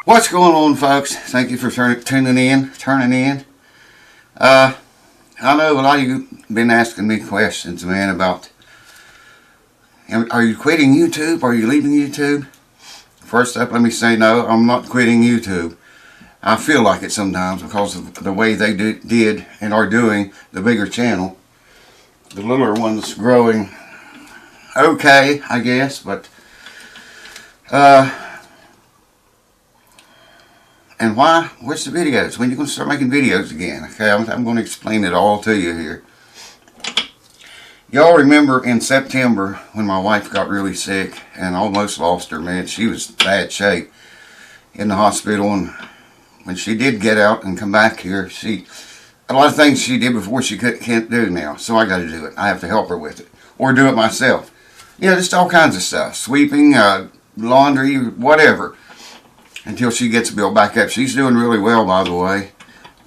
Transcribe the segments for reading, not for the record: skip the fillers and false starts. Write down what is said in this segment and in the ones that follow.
What's going on, folks? Thank you for tuning in. I know a lot of you been asking me questions, man, about are you quitting YouTube? Are you leaving YouTube? First up, let me say no, I'm not quitting YouTube. I feel like it sometimes because of the way they did and are doing the bigger channel. The littler one's growing okay, I guess, but and why? What's the videos? When are you going to start making videos again? Okay, I'm going to explain it all to you here. Y'all remember in September when my wife got really sick and almost lost her, man. She was in bad shape in the hospital, and when she did get out and come back here, a lot of things she did before she can't do now. So I got to do it. I have to help her with it or do it myself. You know, just all kinds of stuff. Sweeping, laundry, whatever. Until she gets built back up. She's doing really well, by the way.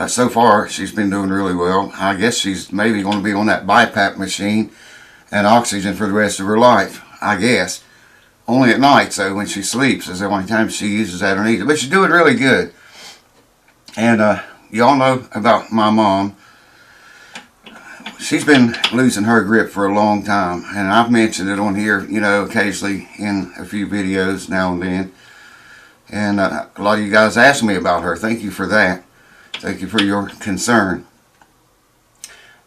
So far, she's been doing really well. I guess she's maybe going to be on that BiPAP machine and oxygen for the rest of her life, I guess. Only at night, so when she sleeps is the only time she uses that or needs it. But she's doing really good. And y'all know about my mom. She's been losing her grip for a long time. And I've mentioned it on here, you know, occasionally in a few videos now and then. And a lot of you guys asked me about her. Thank you for that. Thank you for your concern.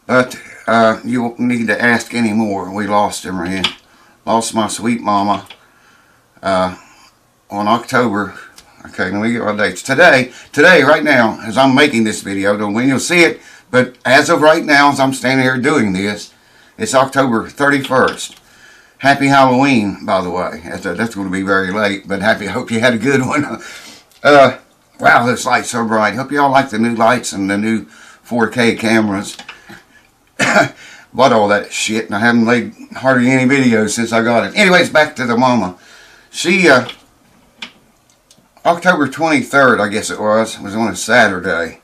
But you won't need to ask anymore. We lost her, man. Lost my sweet mama on October. Okay, let me get my dates. Today, right now, as I'm making this video, don't when you'll see it, but as of right now, as I'm standing here doing this, it's October 31st. Happy Halloween, by the way. That's going to be very late, but I hope you had a good one. Wow, those lights are bright. Hope you all like the new lights and the new 4K cameras. Bought all that shit, and I haven't made hardly any videos since I got it. Anyways, back to the mama. She, October 23rd, I guess it was on a Saturday.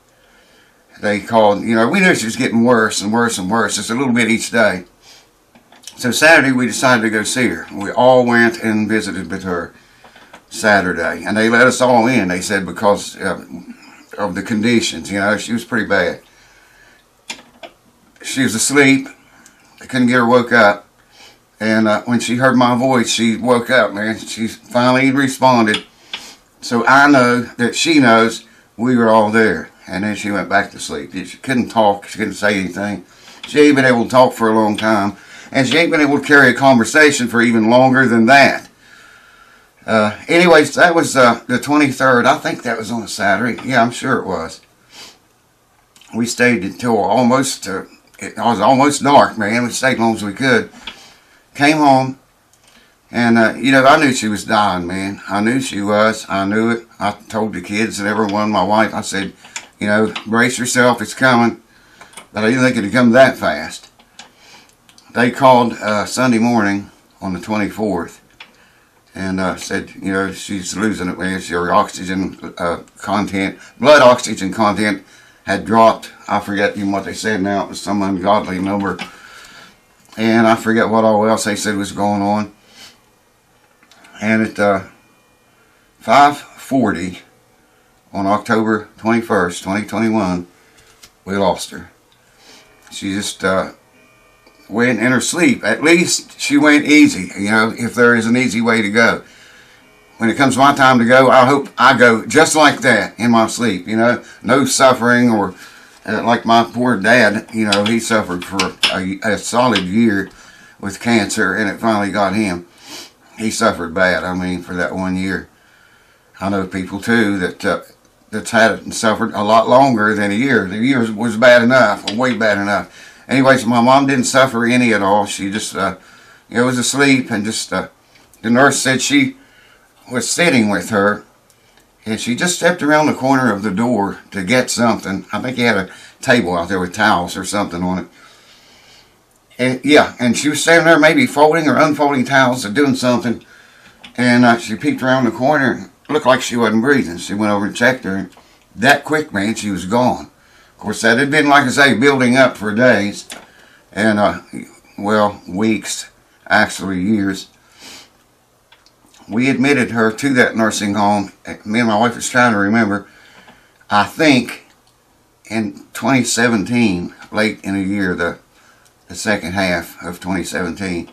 They called, you know, we knew she was getting worse and worse and worse. Just a little bit each day. So Saturday we decided to go see her. We all went and visited with her Saturday. And they let us all in, they said, because of the conditions. You know, she was pretty bad. She was asleep. They couldn't get her woke up. And when she heard my voice, she woke up, man. She finally responded. So I know that she knows we were all there. And then she went back to sleep. She couldn't talk. She couldn't say anything. She ain't been able to talk for a long time. And she ain't been able to carry a conversation for even longer than that. Anyways, that was the 23rd. I think that was on a Saturday. Yeah, I'm sure it was. We stayed until almost, it was almost dark, man. We stayed as long as we could. Came home. And, you know, I knew she was dying, man. I knew she was. I knew it. I told the kids and everyone, my wife, I said, you know, brace yourself, it's coming. But I didn't think it would come that fast. They called Sunday morning on the 24th and said, you know, she's losing it, man. Her oxygen content, blood oxygen content had dropped. I forget even what they said now. It was some ungodly number. And I forget what all else they said was going on. And at 5:40 on October 21st, 2021, we lost her. She just went in her sleep. At least she went easy, you know, if there is an easy way to go. When it comes my time to go, I hope I go just like that in my sleep, you know. No suffering or like my poor dad, you know, he suffered for a solid year with cancer and it finally got him. He suffered bad, I mean, for that 1 year. I know people too that's had it and suffered a lot longer than a year. The year was bad enough, way bad enough. Anyways, my mom didn't suffer any at all. She just, you know, was asleep and just, the nurse said she was sitting with her and she just stepped around the corner of the door to get something. I think he had a table out there with towels or something on it. And, yeah, and she was standing there maybe folding or unfolding towels or doing something. And she peeked around the corner and looked like she wasn't breathing. She went over and checked her. And that quick, man, she was gone. Of course, that had been, like I say, building up for days. And, well, weeks, actually years. we admitted her to that nursing home. Me and my wife was trying to remember. I think in 2017, late in the year, the second half of 2017.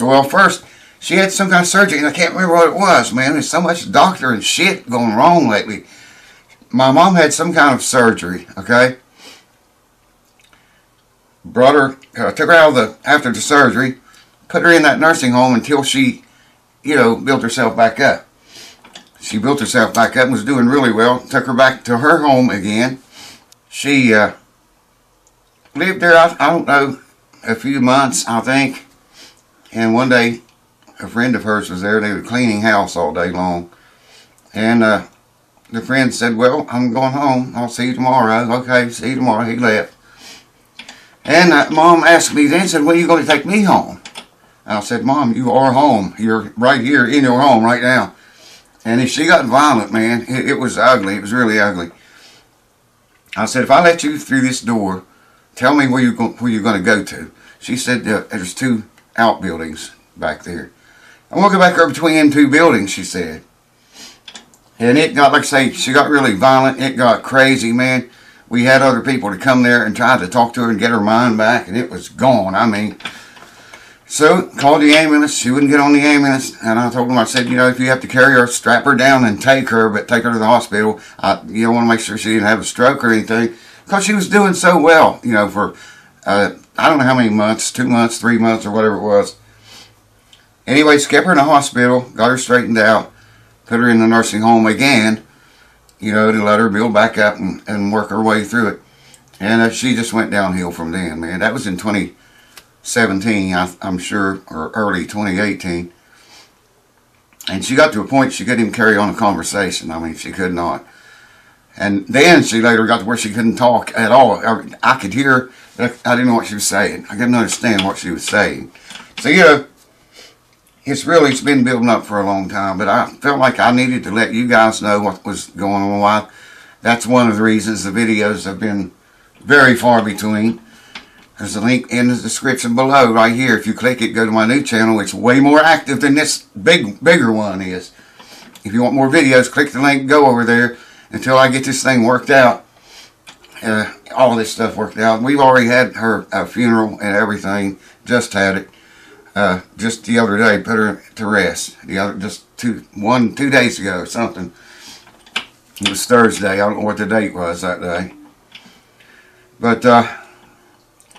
Well, first, she had some kind of surgery, and I can't remember what it was, man. There's so much doctor and shit going wrong lately. My mom had some kind of surgery, okay? Brought her, took her out after the surgery, put her in that nursing home until she, built herself back up. She built herself back up and was doing really well. Took her back to her home again. She lived there, I don't know, a few months, I think. And one day, a friend of hers was there. They were cleaning house all day long. And the friend said, well, I'm going home. I'll see you tomorrow. Okay, see you tomorrow. He left. And Mom asked me then, said, when are you going to take me home? I said, Mom, you are home. You're right here in your home right now. And she got violent, man. It was ugly. It was really ugly. I said, if I let you through this door, tell me where you're going to go to. She said, there's 2 outbuildings back there. I'm going to go back there between them 2 buildings, she said. And it got, like I say, she got really violent. It got crazy, man. We had other people to come there and try to talk to her and get her mind back, and it was gone. I mean, so called the ambulance. She wouldn't get on the ambulance, and I told them, I said, if you have to carry her, strap her down and take her, but take her to the hospital. You don't want to make sure she didn't have a stroke or anything, because she was doing so well, for I don't know how many months, 2 months, 3 months, or whatever it was. Anyway, kept her in the hospital, got her straightened out, put her in the nursing home again, to let her build back up and work her way through it. And she just went downhill from then, man. That was in 2017, I'm sure, or early 2018. And she got to a point she couldn't even carry on a conversation. I mean, she could not. And then she later got to where she couldn't talk at all. I could hear her, but I didn't know what she was saying. I couldn't understand what she was saying. So, it's been building up for a long time, but I felt like I needed to let you guys know what was going on. Why? That's one of the reasons the videos have been very far between. There's a link in the description below right here. If you click it, go to my new channel. It's way more active than this bigger one is. If you want more videos, click the link, go over there until I get this thing worked out. All this stuff worked out. We've already had her funeral and everything. Just had it. Just the other day, put her to rest. Just 2 days ago or something. It was Thursday. I don't know what the date was that day. But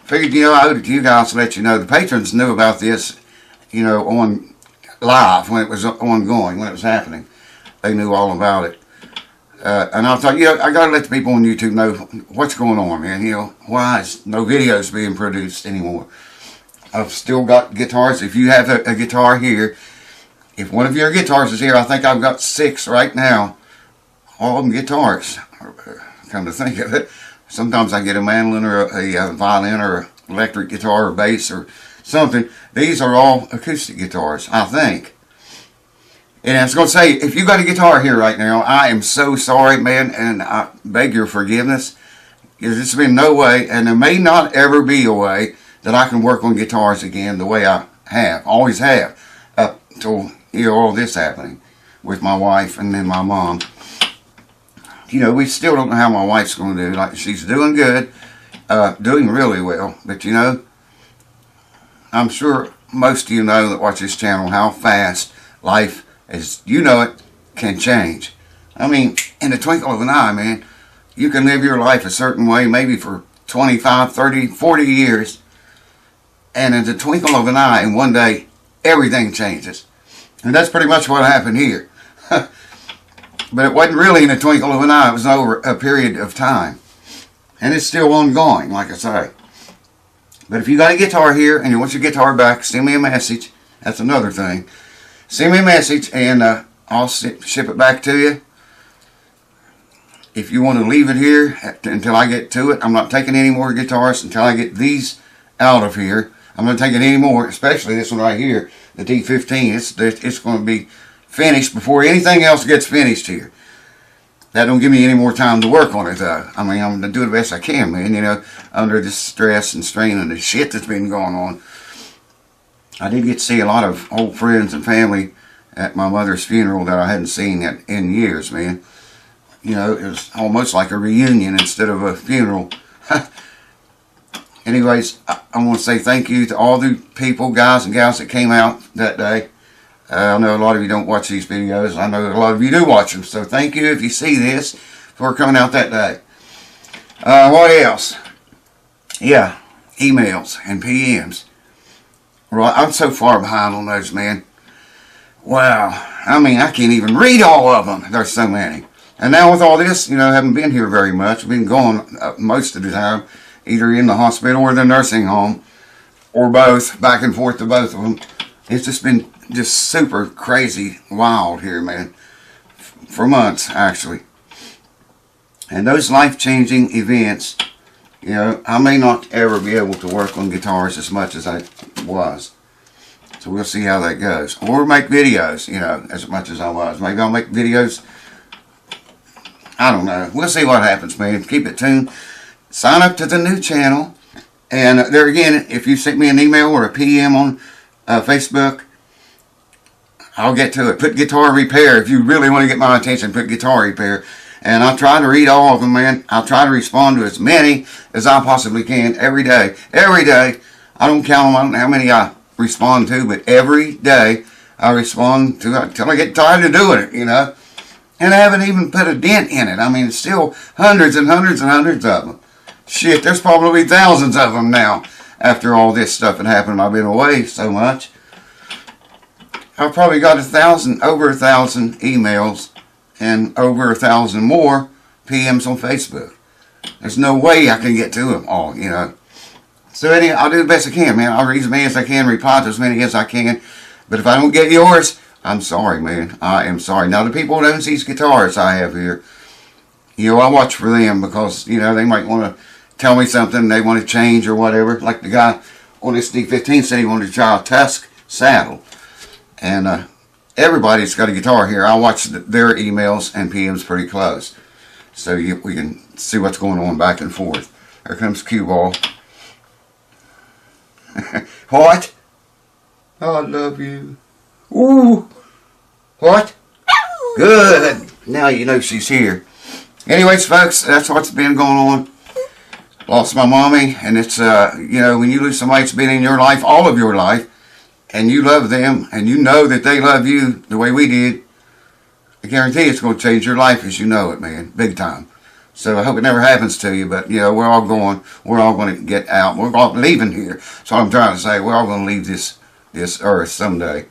figured, I owed it to you guys to let you know. The patrons knew about this, on live when it was ongoing, when it was happening. They knew all about it. And I thought, I got to let the people on YouTube know what's going on, man. Why is no videos being produced anymore? I've still got guitars. If you have a guitar here, if one of your guitars is here, I think I've got 6 right now. All of them guitars. Come to think of it. Sometimes I get a mandolin or a violin or an electric guitar or bass or something. These are all acoustic guitars, I think. And I was going to say, if you got a guitar here right now, I am so sorry, man, and I beg your forgiveness. There's been no way, and there may not ever be a way, that I can work on guitars again the way I always have, up till all this happening with my wife and then my mom. We still don't know how my wife's going to do. Like, she's doing good, doing really well. But I'm sure most of you know that watch this channel how fast life, as you know it, can change. I mean, in the twinkle of an eye, man, you can live your life a certain way, maybe for 25, 30, 40 years. And in the twinkle of an eye, and one day, everything changes. And that's pretty much what happened here. But it wasn't really in the twinkle of an eye. It was over a period of time. And it's still ongoing, like I say. But if you got a guitar here, and you want your guitar back, send me a message. That's another thing. Send me a message, and I'll ship it back to you. If you want to leave it here until I get to it, I'm not taking any more guitars until I get these out of here. I'm not taking any more, especially this one right here, the D15. It's going to be finished before anything else gets finished here. That don't give me any more time to work on it, though. I mean, I'm going to do the best I can, man, under this stress and strain and the shit that's been going on. I did get to see a lot of old friends and family at my mother's funeral that I hadn't seen in years, man. You know, it was almost like a reunion instead of a funeral. Anyways, I want to say thank you to all the people, guys and gals that came out that day. I know a lot of you don't watch these videos. I know a lot of you do watch them. So thank you if you see this for coming out that day. What else? Yeah, emails and PMs. Right, I'm so far behind on those, man. Wow. I mean, I can't even read all of them. There's so many. And now with all this, you know, I haven't been here very much. I've been gone most of the time, either in the hospital or the nursing home, or both, back and forth to both of them. It's just been just super crazy wild here, man, for months, actually. And those life-changing events, you know, I may not ever be able to work on guitars as much as I was. So we'll see how that goes. Or make videos, you know, as much as I was. Maybe I'll make videos. I don't know. We'll see what happens, man. Keep it tuned. Sign up to the new channel. And there again, if you send me an email or a PM on Facebook, I'll get to it. Put guitar repair. If you really want to get my attention, put guitar repair. And I'll try to read all of them, man. I'll try to respond to as many as I possibly can every day. Every day. I don't count them. I don't know how many I respond to, but every day I respond to until I get tired of doing it, you know. And I haven't even put a dent in it. I mean, it's still hundreds and hundreds and hundreds of them. Shit, there's probably thousands of them now after all this stuff had happened. I've been away so much. I've probably got over 1,000 emails and over 1,000 more PMs on Facebook. There's no way I can get to them all, you know. So anyway, I'll do the best I can, man. I'll read as many as I can, reply to as many as I can. But if I don't get yours, I'm sorry, man. I am sorry. Now, the people who own these guitars I have here, you know, I watch for them because, you know, they might want to tell me something they want to change or whatever. Like the guy on this D15 said he wanted to try a Tusk saddle. And everybody's got a guitar here. I watch their emails and PMs pretty close. So we can see what's going on back and forth. There comes Cue Ball. What? Oh, I love you. Ooh. What? Good. Now you know she's here. Anyways, folks, that's what's been going on. Lost my mommy, and it's, you know, when you lose somebody that's been in your life, all of your life, and you love them, and you know that they love you the way we did, I guarantee it's going to change your life as you know it, man. Big time. So I hope it never happens to you, but, you know, we're all going to get out. We're all leaving here. That's what I'm trying to say. We're all going to leave this earth someday.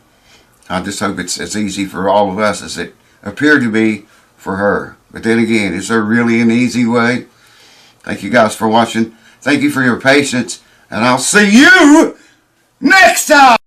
I just hope it's as easy for all of us as it appeared to be for her. But then again, is there really an easy way? Thank you guys for watching. Thank you for your patience. And I'll see you next time.